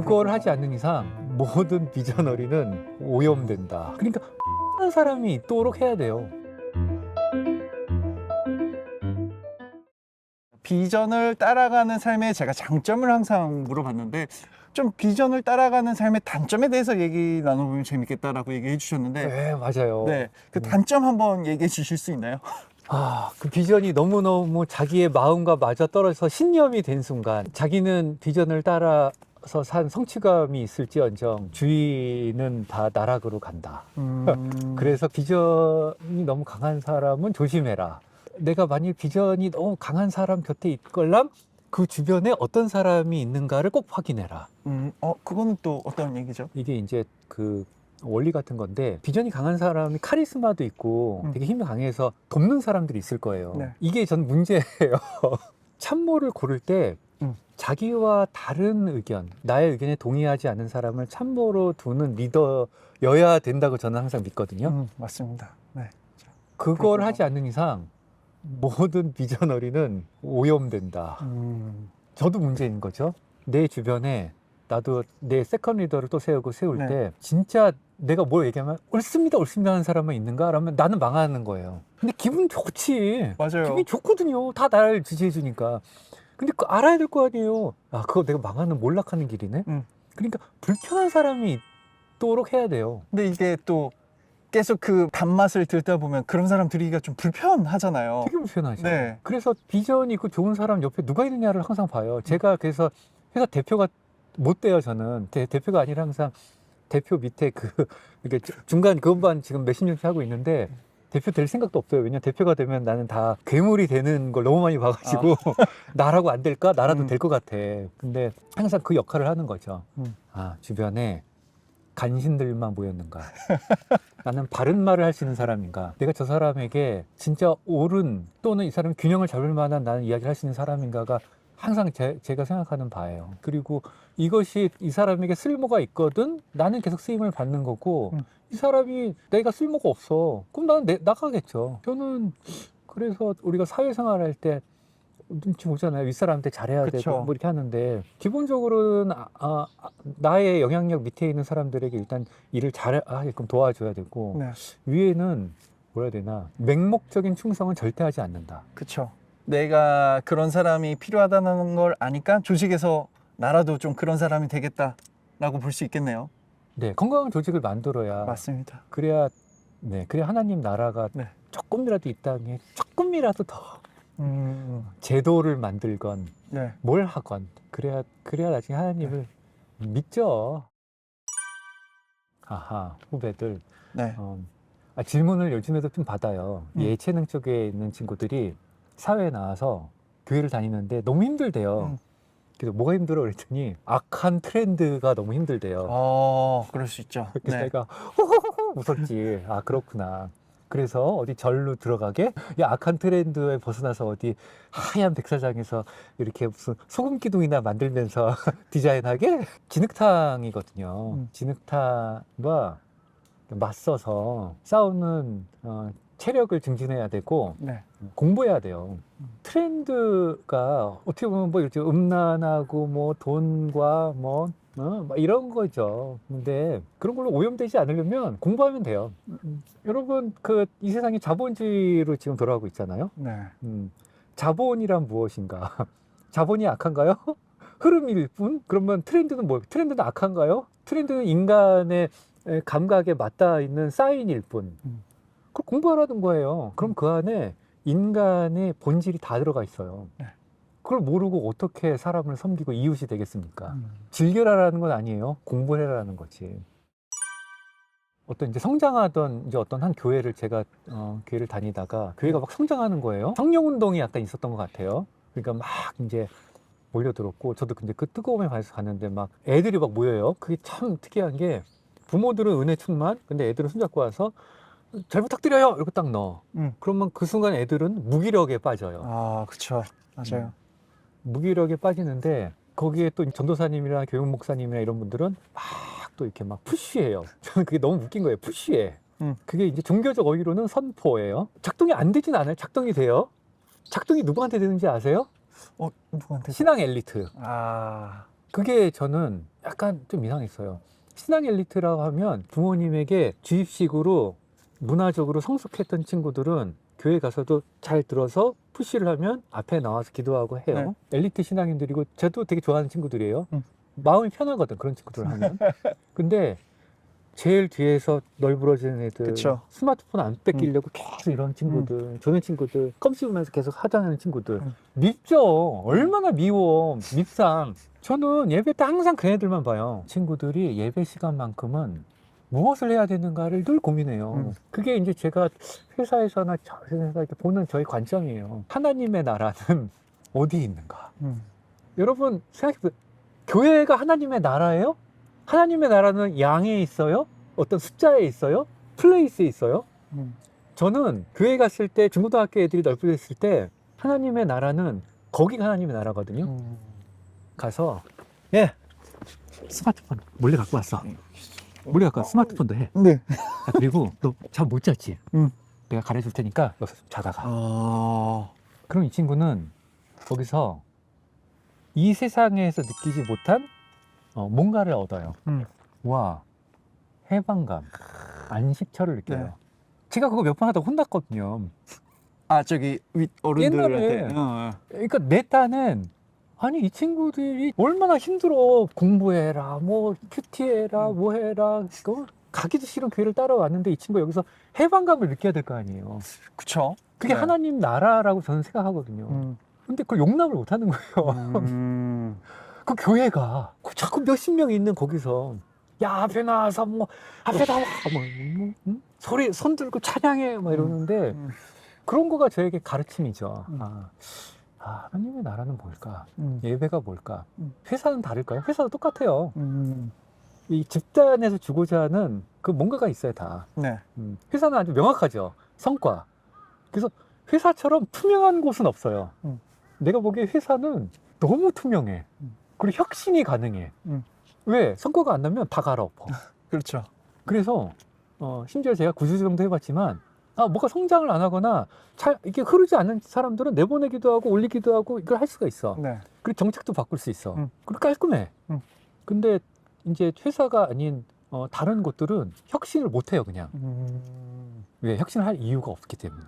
그걸 하지 않는 이상 모든 비저너리는 오염된다. 그러니까 한 사람이 있도록 해야 돼요. 비전을 따라가는 삶의 제가 장점을 항상 물어봤는데 좀 비전을 따라가는 삶의 단점에 대해서 얘기 나눠보면 재밌겠다라고 얘기해 주셨는데 네, 맞아요. 네, 그 단점 한번 얘기해 주실 수 있나요? 그 비전이 너무너무 자기의 마음과 맞아 떨어져서 신념이 된 순간 자기는 비전을 따라서 산 성취감이 있을지언정 주위는 다 나락으로 간다. 그래서 비전이 너무 강한 사람은 조심해라. 내가 만일 비전이 너무 강한 사람 곁에 있걸람 그 주변에 어떤 사람이 있는가를 꼭 확인해라. 그거는 또 어떤 얘기죠? 이게 이제 그 원리 같은 건데 비전이 강한 사람이 카리스마도 있고 되게 힘이 강해서 돕는 사람들이 있을 거예요. 네. 이게 전 문제예요. 참모를 고를 때 자기와 다른 의견, 나의 의견에 동의하지 않는 사람을 참모로 두는 리더여야 된다고 저는 항상 믿거든요. 맞습니다. 네. 그걸 그렇구나. 하지 않는 이상 모든 비전어리는 오염된다. 저도 문제인 거죠. 내 주변에 나도 내 세컨 리더를 또 세울 네. 때 진짜 내가 뭘 얘기하면 옳습니다 하는 사람만 있는가? 라면 나는 망하는 거예요. 근데 기분 좋지. 맞아요. 기분이 좋거든요. 다 나를 지지해 주니까. 근데 그거 알아야 될 거 아니에요. 그거 내가 망하는 몰락하는 길이네. 그러니까 불편한 사람이 있도록 해야 돼요. 근데 이게 또 계속 그 단맛을 들다 보면 그런 사람 들이기가 좀 불편하잖아요. 되게 불편하죠. 네. 그래서 비전이 있고 좋은 사람 옆에 누가 있느냐를 항상 봐요. 제가 그래서 회사 대표가 못 돼요, 저는. 대표가 아니라 항상 대표 밑에 이게 중간 그것만 지금 몇십 년째 하고 있는데 대표 될 생각도 없어요. 왜냐면 대표가 되면 나는 다 괴물이 되는 걸 너무 많이 봐가지고 나라고 안 될까? 나라도 될 것 같아. 근데 항상 그 역할을 하는 거죠. 주변에 간신들만 모였는가? 나는 바른 말을 할 수 있는 사람인가? 내가 저 사람에게 진짜 옳은 또는 이 사람이 균형을 잡을 만한 나는 이야기를 할 수 있는 사람인가가 항상 제가 생각하는 바예요. 그리고 이것이 이 사람에게 쓸모가 있거든 나는 계속 쓰임을 받는 거고 이 사람이 내가 쓸모가 없어 그럼 나는 나가겠죠. 저는 그래서 우리가 사회생활 할 때 눈치 보잖아요. 윗사람한테 잘해야 그쵸. 되고 뭐 이렇게 하는데 기본적으로는 나의 영향력 밑에 있는 사람들에게 일단 일을 잘하게끔 도와줘야 되고 네. 위에는 뭐라 해야 되나 맹목적인 충성은 절대 하지 않는다. 그쵸. 내가 그런 사람이 필요하다는 걸 아니까 조직에서 나라도 좀 그런 사람이 되겠다라고 볼 수 있겠네요. 네, 건강한 조직을 만들어야 맞습니다. 그래야 하나님 나라가 네. 조금이라도 이 땅에 조금이라도 더 제도를 만들건 네. 뭘 하건 그래야 나중에 하나님을 믿죠. 후배들 네. 질문을 요즘에도 좀 받아요. 예체능 쪽에 있는 친구들이 사회에 나와서 교회를 다니는데 너무 힘들대요. 그래서 뭐가 힘들어 그랬더니 악한 트렌드가 너무 힘들대요. 그럴 수 있죠. 그래서 네. 내가 호호호호 웃었지. 그렇구나. 그래서 어디 절로 들어가게? 악한 트렌드에 벗어나서 어디 하얀 백사장에서 이렇게 무슨 소금 기둥이나 만들면서 디자인하게? 진흙탕이거든요. 진흙탕과 맞서서 싸우는 체력을 증진해야 되고 네. 공부해야 돼요. 트렌드가 어떻게 보면 뭐 이렇게 음란하고 뭐 돈과 뭐 이런 거죠. 근데 그런 걸로 오염되지 않으려면 공부하면 돼요. 여러분 이 세상이 자본주의로 지금 돌아가고 있잖아요. 네. 자본이란 무엇인가? 자본이 악한가요? 흐름일 뿐? 그러면 트렌드는 트렌드는 악한가요? 트렌드는 인간의 감각에 맞닿아 있는 사인일 뿐. 그걸 공부하라는 거예요. 그럼 그 안에 인간의 본질이 다 들어가 있어요. 네. 그걸 모르고 어떻게 사람을 섬기고 이웃이 되겠습니까? 즐겨라라는 건 아니에요. 공부해라라는 거지. 어떤 이제 성장하던 어떤 한 교회를 제가 교회를 다니다가 교회가 막 성장하는 거예요. 성령운동이 약간 있었던 것 같아요. 그러니까 막 이제 몰려들었고 저도 근데 그 뜨거움에 반해서 갔는데 막 애들이 막 모여요. 그게 참 특이한 게 부모들은 은혜 충만, 근데 애들은 손잡고 와서 잘 부탁드려요 이러고 딱 넣어. 그러면 그 순간 애들은 무기력에 빠져요. 그쵸. 맞아요. 무기력에 빠지는데 거기에 또 전도사님이나 교육 목사님이나 이런 분들은 막 또 이렇게 막 푸시해요. 저는 그게 너무 웃긴 거예요. 푸시해. 그게 이제 종교적 어휘로는 선포예요. 작동이 안 되진 않아요. 작동이 돼요. 작동이 누구한테 되는지 아세요? 누구한테? 신앙 엘리트. 그게 저는 약간 좀 이상했어요. 신앙 엘리트라고 하면 부모님에게 주입식으로 문화적으로 성숙했던 친구들은 교회 가서도 잘 들어서 푸시를 하면 앞에 나와서 기도하고 해요. 엘리트 신앙인들이고 저도 되게 좋아하는 친구들이에요. 마음이 편하거든, 그런 친구들 하면. 근데 제일 뒤에서 널브러지는 애들, 그쵸. 스마트폰 안 뺏기려고 계속 이런 친구들, 저는 친구들, 껌 씹으면서 계속 하자는 친구들. 밉죠. 얼마나 미워, 밉상. 저는 예배 때 항상 그 애들만 봐요. 친구들이 예배 시간만큼은 무엇을 해야 되는가를 늘 고민해요. 그게 이제 제가 회사에서나 회사에서 이렇게 보는 저희 관점이에요. 하나님의 나라는 어디 있는가? 여러분 생각해보세요. 교회가 하나님의 나라예요? 하나님의 나라는 양에 있어요? 어떤 숫자에 있어요? 플레이스에 있어요? 저는 교회 갔을 때 중고등학교 애들이 넓혀졌을 때 하나님의 나라는 거기가 하나님의 나라거든요. 가서 예 스마트폰 몰래 갖고 왔어. 몰래 갖고 왔어. 스마트폰도 해. 네. 아, 그리고 너 잠 못 잤지? 응. 내가 가르쳐줄 테니까 여기서 좀 자다가. 아. 그럼 이 친구는 거기서 이 세상에서 느끼지 못한 뭔가를 얻어요. 와, 해방감, 안식처를 느껴요. 네. 제가 그거 몇 번 하다 혼났거든요. 아, 저기 윗 어른들한테. 옛날에. 그러니까 내 딴엔 아니 이 친구들이 얼마나 힘들어. 공부해라, 뭐 큐티해라, 뭐 해라. 가기도 싫은 교회를 따라왔는데 이 친구 여기서 해방감을 느껴야 될 거 아니에요. 그쵸. 그게 네. 하나님 나라라고 저는 생각하거든요. 근데 그걸 용납을 못 하는 거예요. 그 교회가 자꾸 몇십 명이 있는 거기서 야 앞에 나와서 뭐 앞에 나와 뭐 소리 손 들고 찬양해 막 이러는데 그런 거가 저에게 가르침이죠. 하나님의 나라는 뭘까? 예배가 뭘까? 회사는 다를까요? 회사도 똑같아요. 이 집단에서 주고자 하는 그 뭔가가 있어요, 다. 네. 회사는 아주 명확하죠. 성과. 그래서 회사처럼 투명한 곳은 없어요. 내가 보기에 회사는 너무 투명해. 그리고 혁신이 가능해. 왜? 성과가 안 나면 다 갈아엎어. 그렇죠. 그래서 심지어 제가 9주 정도 해봤지만 뭐가 성장을 안 하거나 이게 흐르지 않는 사람들은 내보내기도 하고 올리기도 하고 이걸 할 수가 있어. 네. 그리고 정책도 바꿀 수 있어. 그리고 깔끔해. 근데 이제 회사가 아닌 다른 곳들은 혁신을 못 해요, 그냥. 왜? 혁신을 할 이유가 없기 때문에.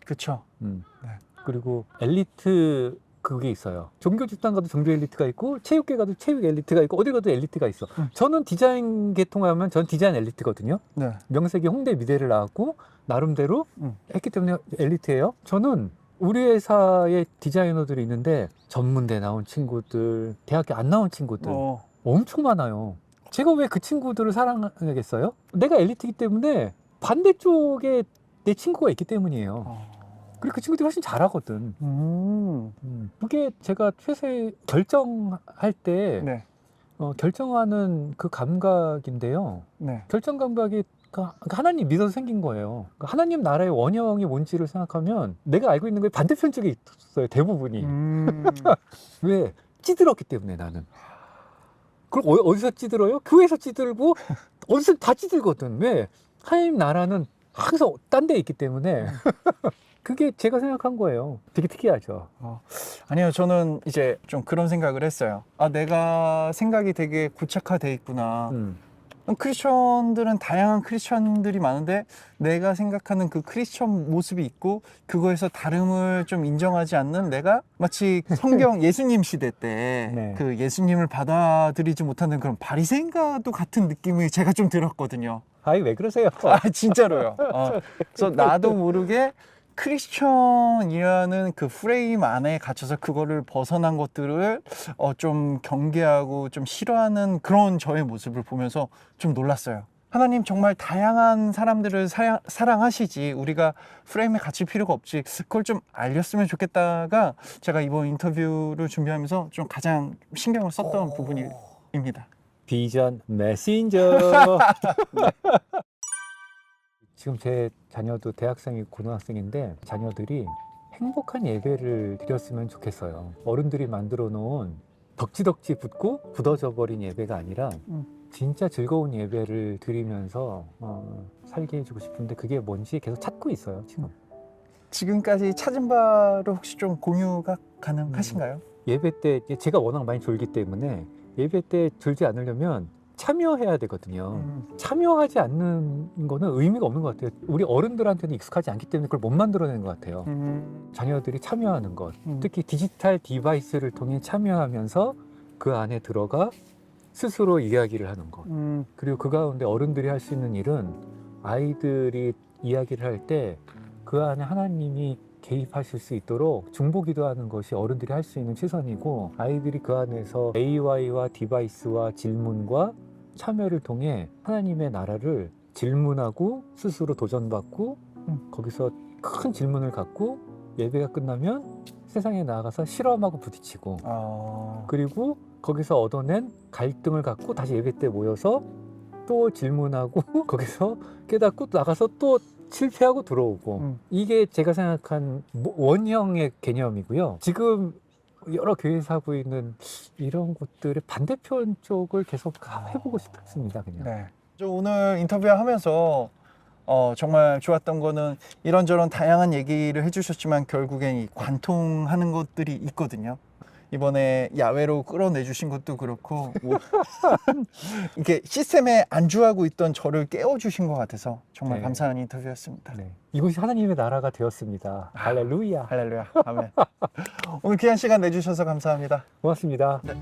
그렇죠. 네. 네. 그리고 엘리트 그게 있어요. 종교 집단 가도 종교 엘리트가 있고 체육계 가도 체육 엘리트가 있고 어디 가도 엘리트가 있어. 저는 디자인 계통하면 전 디자인 엘리트거든요. 네. 명색이 홍대 미대를 나왔고 나름대로 했기 때문에 엘리트예요. 저는 우리 회사에 디자이너들이 있는데 전문대 나온 친구들, 대학교 안 나온 친구들 엄청 많아요. 제가 왜 그 친구들을 사랑하겠어요? 내가 엘리트이기 때문에 반대쪽에 내 친구가 있기 때문이에요. 그리고 그 친구들이 훨씬 잘하거든. 그게 제가 회사에 결정할 때 네. 결정하는 그 감각인데요. 네. 결정 감각이 하나님 믿어서 생긴 거예요. 하나님 나라의 원형이 뭔지를 생각하면 내가 알고 있는 게 반대편 쪽에 있어요. 대부분이. 왜? 찌들었기 때문에 나는. 그럼 어디서 찌들어요? 교회에서 찌들고 어디서 다 찌들거든. 왜? 하나님 나라는 항상 딴 데 있기 때문에 그게 제가 생각한 거예요. 되게 특이하죠. 아니요, 저는 이제 좀 그런 생각을 했어요. 내가 생각이 되게 고착화돼 있구나. 크리스천들은 다양한 크리스천들이 많은데 내가 생각하는 그 크리스천 모습이 있고 그거에서 다름을 좀 인정하지 않는 내가 마치 성경 예수님 시대 때 그 예수님을 받아들이지 못하는 그런 바리새인과도 같은 느낌이 제가 좀 들었거든요. 아이 왜 그러세요? 진짜로요. 그래서 나도 모르게 크리스천이라는 그 프레임 안에 갇혀서 그거를 벗어난 것들을 좀 경계하고 좀 싫어하는 그런 저의 모습을 보면서 좀 놀랐어요. 하나님 정말 다양한 사람들을 사랑하시지 우리가 프레임에 갇힐 필요가 없지 그걸 좀 알렸으면 좋겠다가 제가 이번 인터뷰를 준비하면서 좀 가장 신경을 썼던 부분입니다. 비전 메신저. 지금 제 자녀도 대학생이고 고등학생인데 자녀들이 행복한 예배를 드렸으면 좋겠어요. 어른들이 만들어 놓은 덕지덕지 붙고 굳어져 버린 예배가 아니라 진짜 즐거운 예배를 드리면서 살게 해주고 싶은데 그게 뭔지 계속 찾고 있어요, 지금. 지금까지 찾은 바를 혹시 좀 공유가 가능하신가요? 예배 때 제가 워낙 많이 졸기 때문에 예배 때 졸지 않으려면 참여해야 되거든요. 참여하지 않는 거는 의미가 없는 것 같아요. 우리 어른들한테는 익숙하지 않기 때문에 그걸 못 만들어내는 것 같아요. 자녀들이 참여하는 것, 특히 디지털 디바이스를 통해 참여하면서 그 안에 들어가 스스로 이야기를 하는 것. 그리고 그 가운데 어른들이 할 수 있는 일은 아이들이 이야기를 할 때 그 안에 하나님이 개입하실 수 있도록 중보기도하는 것이 어른들이 할 수 있는 최선이고, 아이들이 그 안에서 AI와 디바이스와 질문과 참여를 통해 하나님의 나라를 질문하고 스스로 도전받고 거기서 큰 질문을 갖고 예배가 끝나면 세상에 나아가서 실험하고 부딪히고 그리고 거기서 얻어낸 갈등을 갖고 다시 예배 때 모여서 또 질문하고 거기서 깨닫고 나가서 또 실패하고 들어오고 이게 제가 생각한 원형의 개념이고요. 지금 여러 교회에서 하고 있는 이런 것들의 반대편 쪽을 계속 해보고 싶습니다. 그냥. 네. 저 오늘 인터뷰하면서 정말 좋았던 거는 이런저런 다양한 얘기를 해주셨지만 결국엔 이 관통하는 것들이 있거든요. 이번에 야외로 끌어내 주신 것도 그렇고 이렇게 시스템에 안주하고 있던 저를 깨워주신 것 같아서 정말 네. 감사한 인터뷰였습니다. 네. 이곳이 하나님의 나라가 되었습니다. 할렐루야. 할렐루야. 아멘. 오늘 귀한 시간 내주셔서 감사합니다. 고맙습니다. 네.